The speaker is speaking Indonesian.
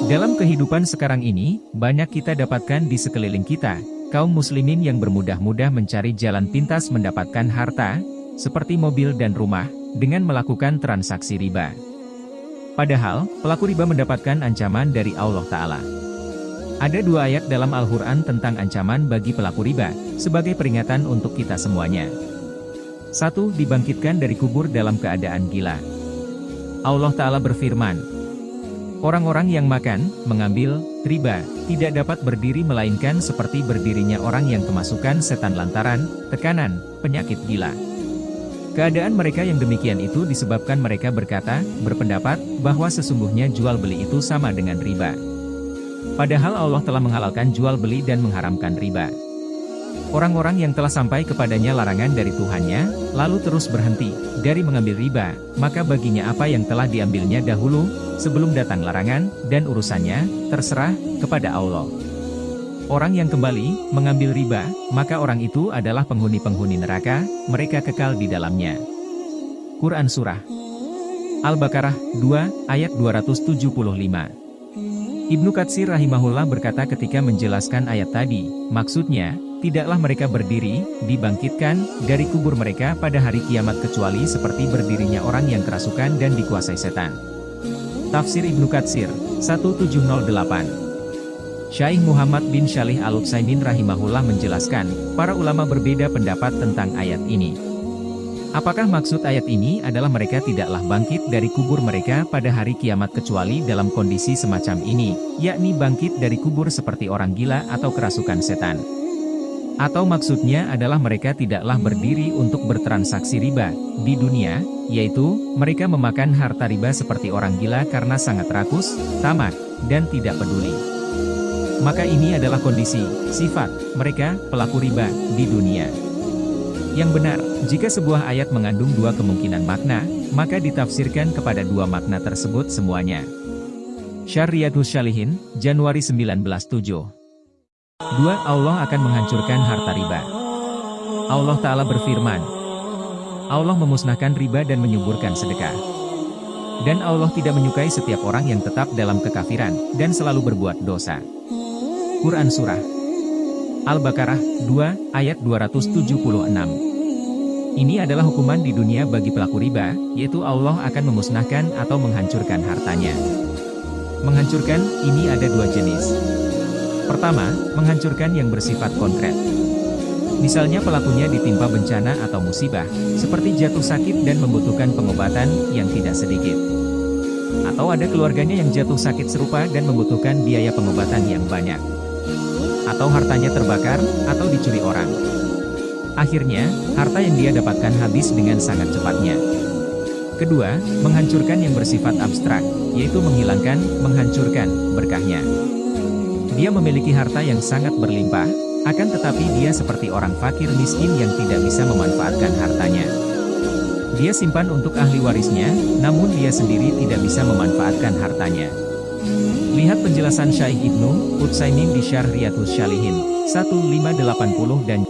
Dalam kehidupan sekarang ini, banyak kita dapatkan di sekeliling kita, kaum muslimin yang bermudah-mudah mencari jalan pintas mendapatkan harta, seperti mobil dan rumah, dengan melakukan transaksi riba. Padahal, pelaku riba mendapatkan ancaman dari Allah Ta'ala. Ada dua ayat dalam Al-Quran tentang ancaman bagi pelaku riba, sebagai peringatan untuk kita semuanya. 1. Dibangkitkan dari kubur dalam keadaan gila. Allah Ta'ala berfirman, orang-orang yang makan, mengambil, riba, tidak dapat berdiri melainkan seperti berdirinya orang yang kemasukan setan lantaran, tekanan, penyakit gila. Keadaan mereka yang demikian itu disebabkan mereka berpendapat, bahwa sesungguhnya jual beli itu sama dengan riba. Padahal Allah telah menghalalkan jual beli dan mengharamkan riba. Orang-orang yang telah sampai kepadanya larangan dari Tuhannya, lalu terus berhenti dari mengambil riba, maka baginya apa yang telah diambilnya dahulu, sebelum datang larangan, dan urusannya, terserah, kepada Allah. Orang yang kembali, mengambil riba, maka orang itu adalah penghuni-penghuni neraka, mereka kekal di dalamnya. Quran Surah Al-Baqarah 2, ayat 275. Ibnu Katsir rahimahullah berkata ketika menjelaskan ayat tadi, maksudnya, tidaklah mereka berdiri, dibangkitkan, dari kubur mereka pada hari kiamat kecuali seperti berdirinya orang yang kerasukan dan dikuasai setan. Tafsir Ibnu Katsir, 1708. Syaikh Muhammad bin Shalih Al-Utsaimin rahimahullah menjelaskan, para ulama berbeda pendapat tentang ayat ini. Apakah maksud ayat ini adalah mereka tidaklah bangkit dari kubur mereka pada hari kiamat kecuali dalam kondisi semacam ini, yakni bangkit dari kubur seperti orang gila atau kerasukan setan? Atau maksudnya adalah mereka tidaklah berdiri untuk bertransaksi riba di dunia, yaitu, mereka memakan harta riba seperti orang gila karena sangat rakus, tamak, dan tidak peduli. Maka ini adalah kondisi, sifat, mereka, pelaku riba, di dunia. Yang benar, jika sebuah ayat mengandung dua kemungkinan makna, maka ditafsirkan kepada dua makna tersebut semuanya. Syarriyadus Syalihin, Januari 1907. 2. Allah akan menghancurkan harta riba. Allah Ta'ala berfirman, Allah memusnahkan riba dan menyuburkan sedekah. Dan Allah tidak menyukai setiap orang yang tetap dalam kekafiran, dan selalu berbuat dosa. Quran Surah Al-Baqarah 2, ayat 276. Ini adalah hukuman di dunia bagi pelaku riba, yaitu Allah akan memusnahkan atau menghancurkan hartanya. Menghancurkan, ini ada dua jenis. Pertama, menghancurkan yang bersifat konkret. Misalnya pelakunya ditimpa bencana atau musibah, seperti jatuh sakit dan membutuhkan pengobatan yang tidak sedikit. Atau ada keluarganya yang jatuh sakit serupa dan membutuhkan biaya pengobatan yang banyak. Atau hartanya terbakar, atau dicuri orang. Akhirnya, harta yang dia dapatkan habis dengan sangat cepatnya. Kedua, menghancurkan yang bersifat abstrak, yaitu menghilangkan, menghancurkan, berkahnya. Dia memiliki harta yang sangat berlimpah, akan tetapi dia seperti orang fakir miskin yang tidak bisa memanfaatkan hartanya. Dia simpan untuk ahli warisnya, namun dia sendiri tidak bisa memanfaatkan hartanya. Lihat penjelasan Syaikh Ibnu Utsaimin di Syarriyadus Syalihin, 1580 dan